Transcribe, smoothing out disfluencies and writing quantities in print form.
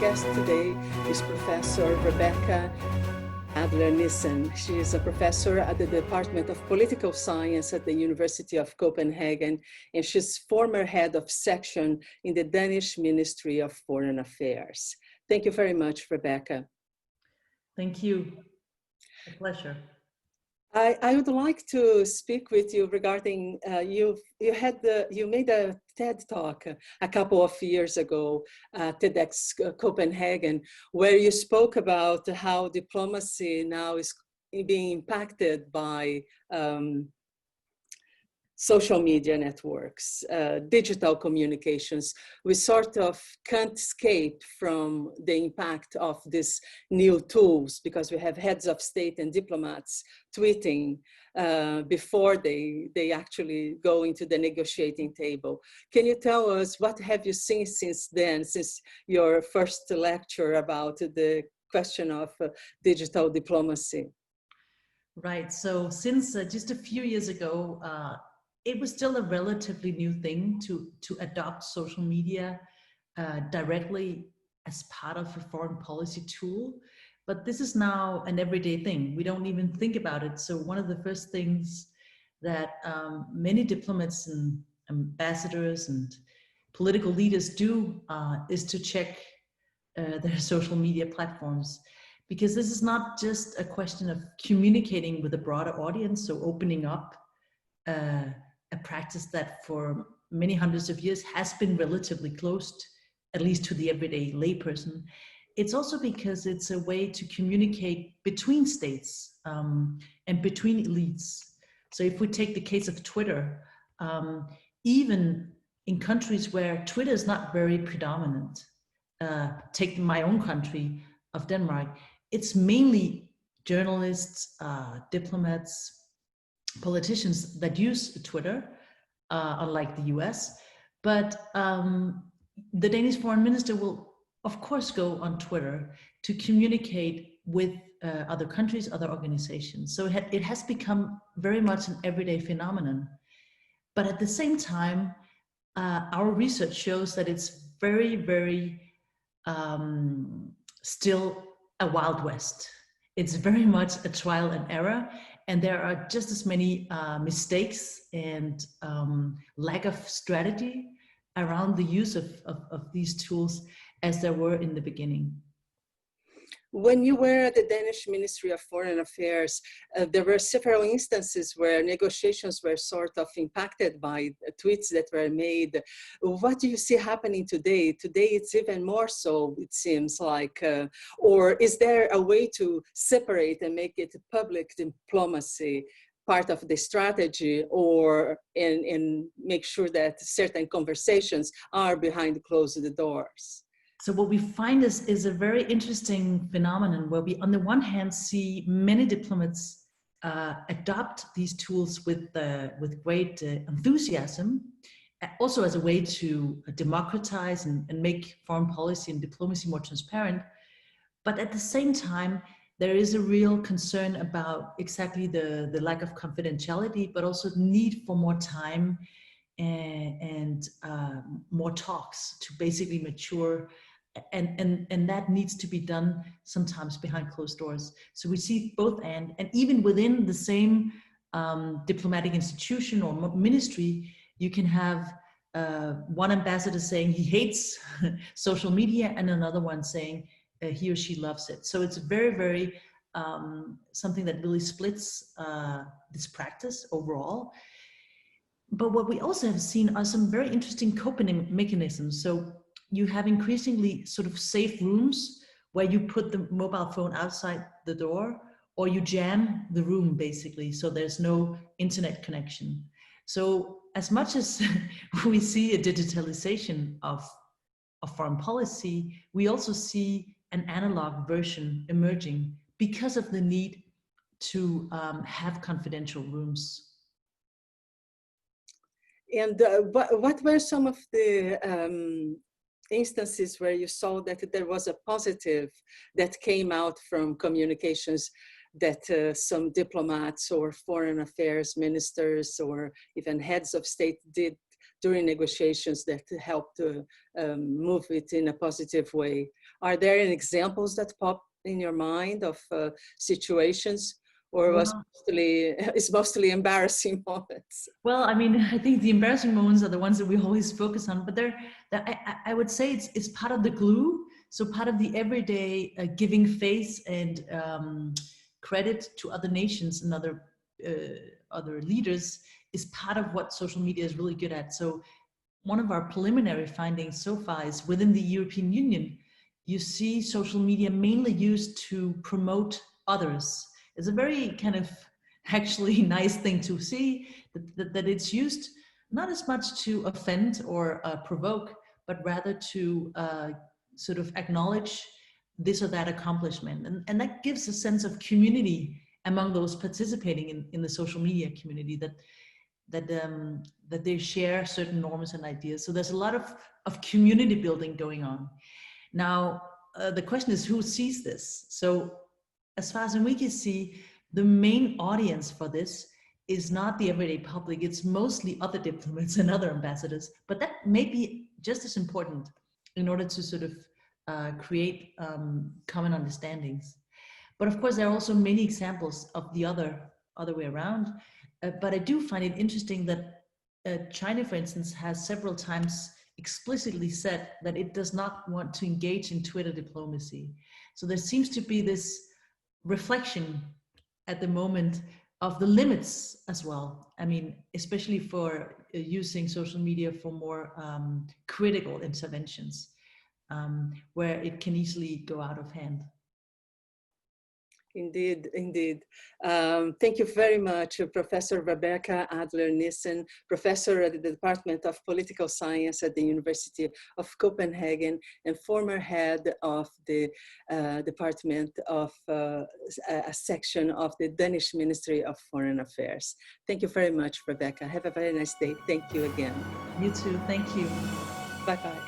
guest today is Professor Rebecca Adler-Nissen. She is a professor at the Department of Political Science at the University of Copenhagen, and she's former head of section in the Danish Ministry of Foreign Affairs. Thank you very much, Rebecca. Thank you. A pleasure. I would like to speak with you regarding, you made a TED talk a couple of years ago, TEDx Copenhagen, where you spoke about how diplomacy now is being impacted by social media networks, digital communications. We sort of can't escape from the impact of these new tools because we have heads of state and diplomats tweeting before they actually go into the negotiating table. Can you tell us what have you seen since then, since your first lecture about the question of digital diplomacy? Right, so since just a few years ago, it was still a relatively new thing to adopt social media directly as part of a foreign policy tool. But this is now an everyday thing. We don't even think about it. So one of the first things that many diplomats and ambassadors and political leaders do is to check their social media platforms. Because this is not just a question of communicating with a broader audience, so opening up a practice that for many hundreds of years has been relatively closed, at least to the everyday layperson. It's also because it's a way to communicate between states and between elites. So if we take the case of Twitter, even in countries where Twitter is not very predominant, take my own country of Denmark, it's mainly journalists, diplomats, politicians that use Twitter, unlike the US. But the Danish foreign minister will, of course, go on Twitter to communicate with other countries, other organizations. So it has become very much an everyday phenomenon. But at the same time, our research shows that it's very, very still a Wild West. It's very much a trial and error, and there are just as many mistakes and lack of strategy around the use of these tools as there were in the beginning. When you were at the Danish Ministry of Foreign Affairs, there were several instances where negotiations were sort of impacted by tweets that were made. What do you see happening today? Today it's even more so, it seems like. Or is there a way to separate and make it public diplomacy part of the strategy, or and make sure that certain conversations are behind closed doors? So what we find is a very interesting phenomenon where we, on the one hand, see many diplomats adopt these tools with great enthusiasm, also as a way to democratize and make foreign policy and diplomacy more transparent. But at the same time, there is a real concern about exactly the lack of confidentiality, but also need for more time and more talks to basically mature. And that needs to be done sometimes behind closed doors. So we see both and even within the same diplomatic institution or ministry, you can have one ambassador saying he hates social media and another one saying he or she loves it. So it's very, very something that really splits this practice overall. But what we also have seen are some very interesting coping mechanisms. So you have increasingly sort of safe rooms where you put the mobile phone outside the door, or you jam the room basically, so there's no internet connection. So as much as we see a digitalization of foreign policy, we also see an analog version emerging because of the need to have confidential rooms. And what were some of the instances where you saw that there was a positive that came out from communications that some diplomats or foreign affairs ministers or even heads of state did during negotiations that helped to move it in a positive way. Are there any examples that pop in your mind of situations, or was it's mostly embarrassing moments? Well, I mean, I think the embarrassing moments are the ones that we always focus on, but I would say it's part of the glue. So part of the everyday giving face and credit to other nations and other leaders is part of what social media is really good at. So one of our preliminary findings so far is within the European Union, you see social media mainly used to promote others. It's a very kind of actually nice thing to see that it's used not as much to offend or provoke, but rather to sort of acknowledge this or that accomplishment. And that gives a sense of community among those participating in the social media community, that they share certain norms and ideas. So there's a lot of community building going on. Now, the question is, who sees this? So as far as we can see, the main audience for this is not the everyday public. It's mostly other diplomats and other ambassadors, but that may be just as important in order to sort of create common understandings. But of course, there are also many examples of the other way around. But I do find it interesting that China, for instance, has several times explicitly said that it does not want to engage in Twitter diplomacy. So there seems to be this reflection at the moment of the limits as well. I mean, especially for using social media for more critical interventions, where it can easily go out of hand. Indeed, indeed. Thank you very much, Professor Rebecca Adler-Nissen, professor at the Department of Political Science at the University of Copenhagen and former head of the Department of a section of the Danish Ministry of Foreign Affairs. Thank you very much, Rebecca. Have a very nice day. Thank you again. You too. Thank you. Bye-bye.